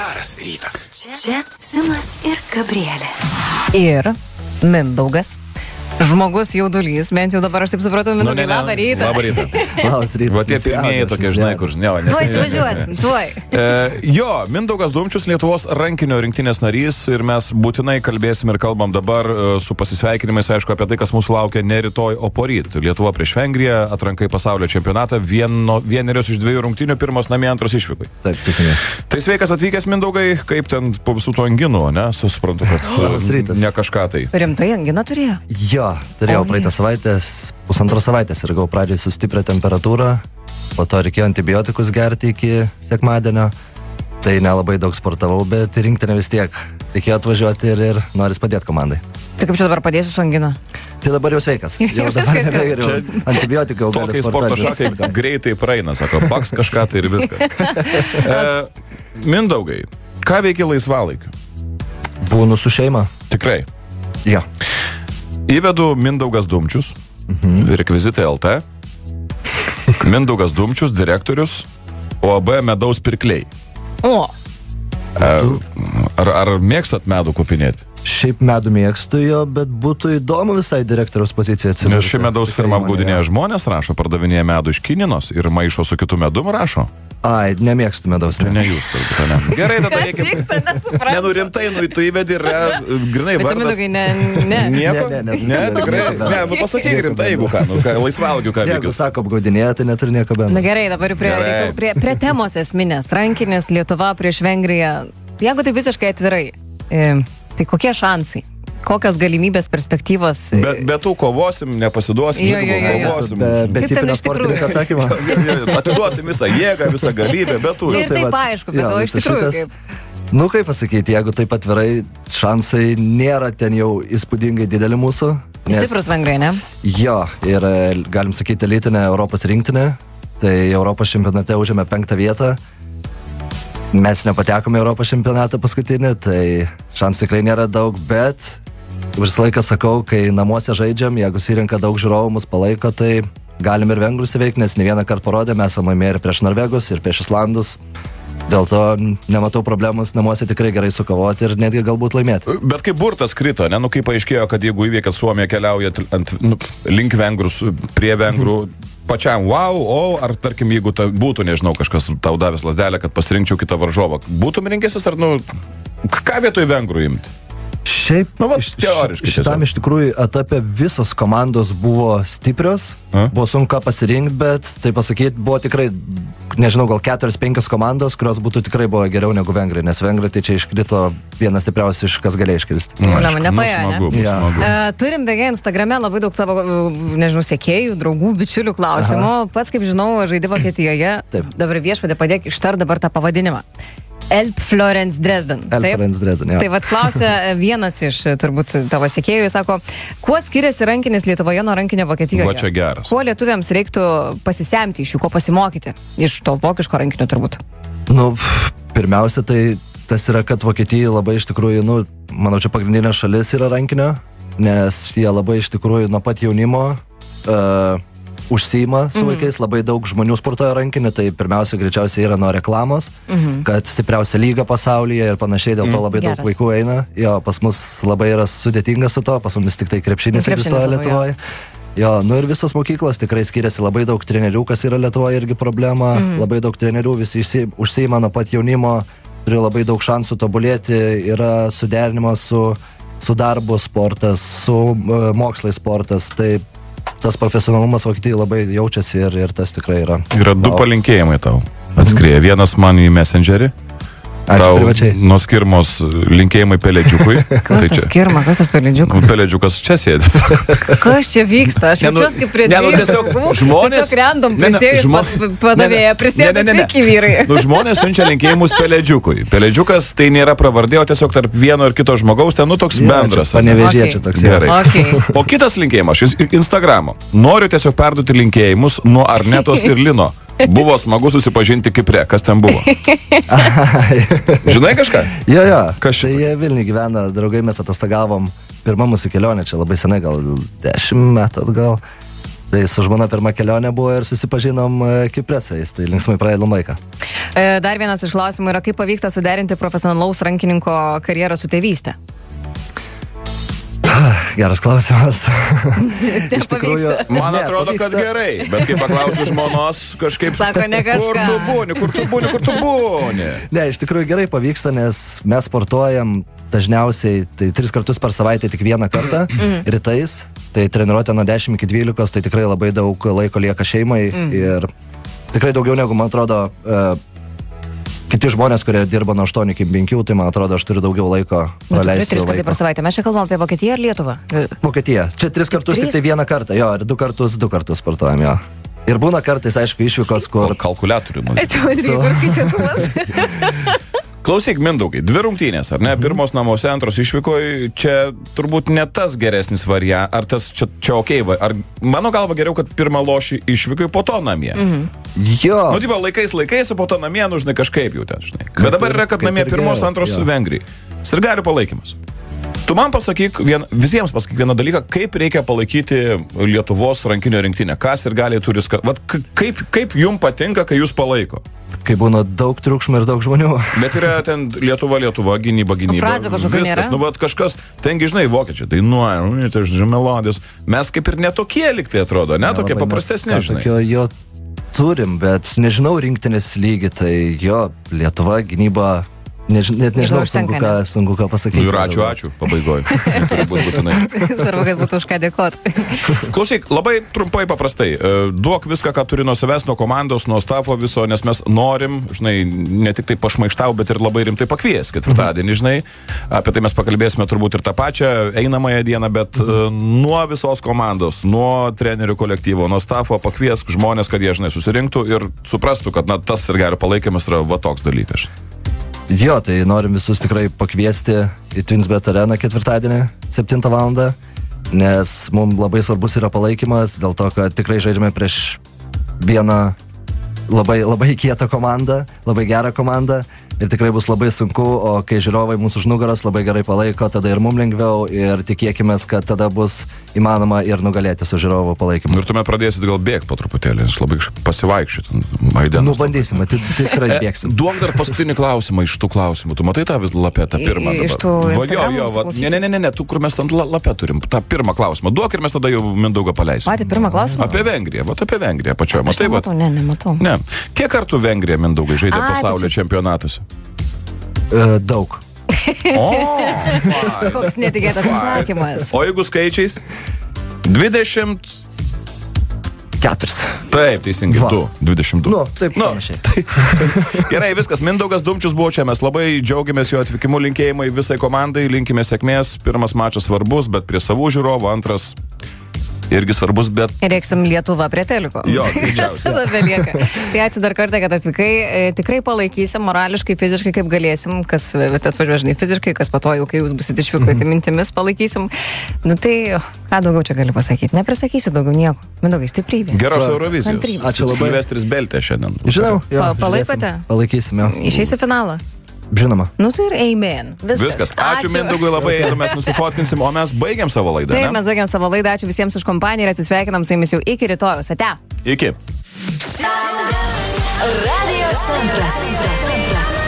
Geras rytas. Čia Simas ir Gabrielė. Ir Mindaugas. Žmogus jaudulys, bent jau dabar aš taip supratau, Mindaugai, labą rytą. Labą rytą. Labas rytas. Va tie pirmieji tokie, žinai, kur žinai. Tuoj įsivažiuosim, tuoj. Jo, Mindaugas Dumčius, Lietuvos rankinio rinktinės narys, ir mes būtinai kalbėsim ir kalbam dabar su pasisveikinimais, aišku, apie tai, kas mūsų laukia ne rytoj, o poryt. Lietuva prieš Vengriją, atrankai pasaulio čempionatą, vienerios iš 2 rungtynių, pirmos namie, antros išvykai. Taip, teisingai. Tai sveikas atvykęs, Mindaugai, kaip ten po visų tų anginų, ne? Suprantu, kad ne kažką tai. Rimtai anginą turėjo? Jo, turėjau praeitą savaitės, pusantros savaitės ir gavau pradžiai su stiprią temperatūrą, po to reikėjo antibiotikus gerti iki sekmadienio, tai nelabai daug sportavau, bet rinktinė vis tiek reikėjo atvažiuoti ir noris padėti komandai. Tai kaip čia dabar padėsiu su angina? Tai dabar jau sveikas. Jau dabar nebegeriu. Antibiotikų jau gali sportuoti. Tokiai sporto šakai greitai praeina, sako, baks kažką tai ir viską. Mindaugai, ką veikia laisvalaikiu? Būnu su šeima. Tikrai? Jo. Įvedu Mindaugas Dumčius, rekvizitai LT, Mindaugas Dumčius, direktorius, OAB Medaus pirkliai. O! Ar mėgstat medų kupinėti? Šiaip medų mėgstu jo, bet būtų įdomu visai direktoriaus poziciją atsidurti. Nes ši medaus firma apgaudinėja žmonės, rašo, pardavinėja medų iš Kininos ir maišo su kitu medum, rašo. Ai, nemėgstu medaus. Tai ne jūs, turbūt, ne. Gerai, tada reikia. Nenurimtai, tu įvedi ir grinai vardas. Bet čia, Mindaugai, ne. Nieko? Ne, tikrai. Ne, pasakyk rimtai, jeigu ką, laisvalgiu ką veikiu. Jeigu sako apgaudinėja, tai neturi nieko bendro. Na gerai, dabar prie temos esminės. Rankinės Lietuva prieš Vengriją. Jeigu tai visiškai atvirai, tai kokie šansai? Kokios galimybės, perspektyvos? Be tų kovosim, nepasiduosim, kovosim. Be tipinio sportininko atsakymo. Atiduosim visą jėgą, visą galybę, bet tų. Ir taip aišku, bet o iš tikrųjų kaip? Nu, kaip pasakyti, jeigu taip atvirai, šansai nėra ten jau įspūdingai dideli mūsų. Stiprus Vengrai, ne? Jo, ir galim sakyti elitinė Europos rinktinė, tai Europos čempionate užėmė 5 vietą. Mes nepatekome Europos čempionatą paskutinį, tai šansų tikrai nėra daug, bet visą laiką sakau, kai namuose žaidžiam, jeigu susirinka daug žiūrovų, mus palaiko, tai galim ir vengrus įveikti, nes ne vieną kartą parodė, mes laimėjome ir prieš Norvegus, ir prieš Islandus. Dėl to nematau problemus namuose tikrai gerai sukovoti ir netgi galbūt laimėti. Bet kaip burtas krito, ne? Nu, kaip paaiškėjo, kad jeigu įveikia Suomija, keliauja link vengrus, prie vengrų, pačiam wow, ar tarkim, jeigu būtų, nežinau, kažkas tau davęs lazdelę, kad pasirinkčiau kitą varžovą, būtum rinkęsis ar, ką vietoj vengrų imti? Šiaip, teoriškai. Šitam iš tikrųjų etape visos komandos buvo stiprios, buvo sunku pasirinkti, bet tai pasakyti, buvo tikrai, nežinau, gal 4-5 komandos, kurios būtų tikrai buvo geriau negu vengrai, nes vengrai tai čia iškrito vienas stipriausias iš kas galėjo iškristi. Smagu. Turim beje Instagrame labai daug tavo, nežinau, sekėjų, draugų, bičiulių klausimų. Pats, kaip žinau, žaidži Vokietijoje. Dabar viešpatie padėk ištart dabar tą pavadinimą. Elbflorenz Dresden. Tai vat klausia vienas iš turbūt tavo sekėjų, sako, kuo skiriasi rankinis Lietuvoje nuo rankinio Vokietijoje? Va čia geras. Kuo lietuviams reiktų pasisemti iš jų, ko pasimokyti? Iš to vokiško rankinio turbūt. Nu, pirmiausia, tai tas yra, kad Vokietija labai iš tikrųjų, manau, čia pagrindinė šalis yra rankinio, nes jie labai iš tikrųjų nuo pat jaunimo užsiima su vaikais, labai daug žmonių sportuoja rankinį, tai pirmiausia, greičiausiai yra nuo reklamos, kad stipriausia lyga pasaulyje ir panašiai, dėl to labai daug vaikų eina. Jo, pas mus labai yra sudėtinga su to, pas mus tik tai krepšinis egzistuoja Lietuvoje. Jo, ir visos mokyklos tikrai skiriasi, labai daug trenerių, kas yra Lietuvoje irgi problema, labai daug trenerių, visi užsiima nuo pat jaunimo, turi labai daug šansų tobulėti, yra suderinimo su darbo sportas, su mokslai sportas, tai tas profesionalumas Vokietijai labai jaučiasi ir tas tikrai yra. Yra 2 palinkėjimai tau atskrieja. Vienas man į Messengerį. Tau nuo skirmos linkėjimai pelėdžiukui. Kas tas skirma? Kas tas pelėdžiukas? Pelėdžiukas čia sėdi. Kas čia vyksta? Aš jaučiuos kaip prie žmonės... Tiesiog random prisėjus padavėja. Prisėdus sveiki vyrai. Žmonės siunčia linkėjimus pelėdžiukui. Pelėdžiukas tai nėra pravardė, o tiesiog tarp vieno ir kito žmogaus, ten toks bendras. Panevežėčiau toks. Gerai. O kitas linkėjimas iš Instagramo. Noriu tiesiog perduoti linkėjimus nuo Arnetos ir Lino. Buvo smagu susipažinti Kipre. Kas ten buvo? Žinai kažką? Jo. Kas čia? Tai jie Vilniuje gyvena, draugai, mes atostagavom. Pirma mūsų kelionė čia labai senai, gal 10 metų atgal. Tai su žmona pirma kelionė buvo ir susipažinom Kipresais, tai linksmai praeidom laiką. Dar vienas iš klausimų yra, kaip pavyksta suderinti profesionalaus rankininko karjerą su tėvystė? Geras klausimas. Iš tikrųjų, man atrodo, kad gerai, bet kai paklausiu žmonos, kažkaip... Sako, ne kažką. Kur tu būni? Ne, iš tikrųjų gerai pavyksta, nes mes sportuojam dažniausiai tai 3 kartus per savaitę tik 1 kartą, rytais, tai treniruotė nuo 10 iki 12, tai tikrai labai daug laiko lieka šeimai ir tikrai daugiau negu, man atrodo, kiti žmonės, kurie dirba nuo 8 iki 5, tai man atrodo, aš turiu daugiau laiko praleisti. 3 kartai per savaitę. Mes čia kalbam apie Vokietiją ar Lietuvą? Vokietija. Čia 3 kartus tik tai 1 kartą, jo, ir 2 kartus sportuojam, jo. Ir būna kartais, aišku, išvykos, kur... Kalkuliatorių. Čia vadinai, kur skaičiuotuvas. Klausyk, Mindaugai, 2 rungtynės, ar ne? Pirmos namuose, antros išvykoje, čia turbūt ne tas geresnis variantas, ar tas čia okei, ar mano galva geriau, kad pirmą lošį išvykoje, po to namie. Jo. Nu, tipo, laikais, o po to namie, nu, žinai, kažkaip jau ten, žinai. Bet dabar yra, kad namie pirmos, antros su Vengrijai. Sirgalių palaikymas. Tu man visiems pasakyk vieną dalyką, kaip reikia palaikyti Lietuvos rankinio rinktinę. Kas ir gali turi... Kaip jums patinka, kai jūs palaiko? Kai būna daug triukšmų ir daug žmonių. Bet yra ten Lietuva, gynyba. Frazė kažkokia nėra. Nu, vat kažkas, tengi, žinai, vokiečiai dainuoja, tai žinai, melodijos. Mes kaip ir netokie liktai atrodo, ne? Tokie paprastesni, žinai. Jo turim, bet nežinau rinktinės lygį, tai jo, Lietuva, gynyba... Net nežinau, sunku ką pasakyti. Ir ačiū, pabaigoju. Svarbu, kad būtų už ką dėkoti. Klausyk, labai trumpai paprastai. Duok viską, ką turi nuo savęs, nuo komandos, nuo stafo viso, nes mes norim, žinai, ne tik tai pašmaištau, bet ir labai rimtai pakvies ketvirtadienį, žinai. Apie tai mes pakalbėsime turbūt ir tą pačią einamąją dieną, bet nuo visos komandos, nuo trenerių kolektyvo, nuo stafo pakviesk žmonės, kad jie, žinai, susirinktų ir suprastų, kad tas ir geriau palaikymas yra va toks dalykas. Jo, tai norim visus tikrai pakviesti į Twinsbet areną ketvirtadienį, 7 valandą, nes mums labai svarbus yra palaikymas, dėl to, kad tikrai žaidžiame prieš vieną labai kietą komandą, labai gerą komandą ir tikrai bus labai sunku, o kai žiūrovai mūsų už nugaros labai gerai palaiko, tada ir mums lengviau ir tikėkime, kad tada bus įmanoma ir nugalėti su žiūrovo palaikymu. Ir tuomet pradėsit gal bėgti po truputėlį, nes labai pasivaikščioti. Nu, bandysime, tikrai bėgsim. Duok dar paskutinį klausimą iš tų klausimų. Tu matai tą lapę, tą pirmą dabar? Iš tų Instagramų? Ne, tu, kur mes ant lapę turim, tą pirmą klausimą. Duok ir mes tada jau Mindaugą paleisim. Patį pirmą klausimą? Apie Vengriją, apie Vengriją pačioje. Aš nematau. Ne. Kiek kartų Vengrija, Mindaugai, žaidė pasaulio čempionatuose? Daug. Koks netikėtas atsakymas. O jeigu skaičiais? 24. Taip, teisingai, 22. Nu, taip, panašiai. Gerai, viskas. Mindaugas Dumčius buvo čia. Mes labai džiaugiamės jo atvykimu, linkėjimai visai komandai, linkime sėkmės. Pirmas mačas svarbus, bet prie savų žiūrovų, antras irgi svarbus, bet... Reiksim Lietuvą prie teliko. Jo, skaičiausia. Tai ačiū dar kartą, kad atvykai. Tikrai palaikysim morališkai, fiziškai, kaip galėsim. Kas atvažiuoja fiziškai, kas po to jau, kai jūs busit išvykoje, tai mintimis palaikysim. Nu tai, ką daugiau čia gali pasakyti? Neprisakysi daugiau nieko. Mindaugai, stiprybė. Geros Eurovizijos. Ačiū labai. Silvestris Beltė šiandien. Žinau, jo. Palaikote? Palaikysim, jo. Išeisi finalą? Žinoma. Nu tai ir amen. Viskas. Ačiū Mindaugui labai, mes nusifotkinsim, o mes baigiam savo laidą. Taip, mes baigiam savo laidą. Ačiū visiems už kompaniją ir atsisveikinam su jumis jau iki rytojus. Ate. Iki. Radio centras.